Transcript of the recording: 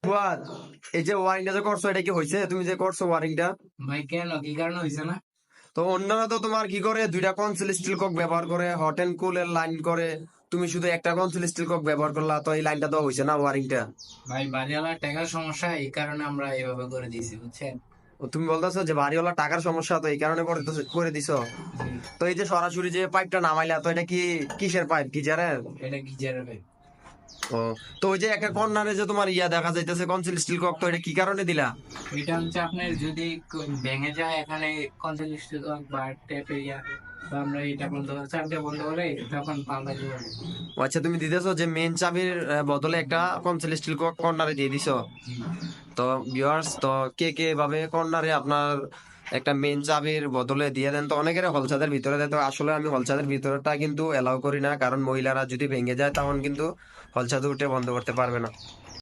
ফুয়াদ, এই যে ওয়ারিংটা যে করছো এটা কি হয়েছে? তুমি যে করছো ওয়ারিংটা, ভাই কেন, কি কারণে হয়েছে না? তো অন্যরা তো তোমার কি করে দুইটা কনসিল স্টিল কক ব্যবহার করে, হট এন্ড কুলের লাইন করে, তুমি শুধু একটা কনসিল স্টিল কক ব্যবহার করলা, তো এই লাইনটা তো হয়েছে না ওয়ারিংটা। ভাই বাড়িওয়ালার টাকার সমস্যা, এই কারণে আমরা এভাবে করে দিয়েছি, বুঝছেন? তুমি বলতেছো যে বাড়িওয়ালা টাকার সমস্যা, তো এই কারণে করে দিছো। জি। তো এই যে সরাসরি যে পাইপটা নামাইলা, তো এটা কি কিসের পাইপ, গিজারের? এটা গিজারের ভাই। ও, তো ওই যে একটা কর্নারে যে তোমার ইয়া দেখা যাইতেছে কনসিল স্টিল কক, তো এটা কি কারণে দিলা? এটা হচ্ছে আপনার যদি ভেঙে যায় এখানে কনসেন্ট্রেট বা ট্যাপে ইয়া, তো আমরা এটা বন্ধ করে চাপটা বন্ধ করে তখন পাল্টাই দিব। ও আচ্ছা, তুমি দিতেছো যে মেন চাবির বদলে একটা কনসিল স্টিল কক কর্নারে দিয়ে দিছো। জি। তো ভিউয়ার্স, তো কে কে ভাবে কর্নারে আপনার একটা মেন চাবির বদলে দিয়ে দেন, তো অনেকের হলছাদের ভিতরে দেয়। তো আসলে আমি হলছাদের ভিতরটা কিন্তু এলাও করি না, কারণ মহিলারা যদি ভেঙে যায় তখন কিন্তু হলছাদে উঠে বন্ধ করতে পারবে না।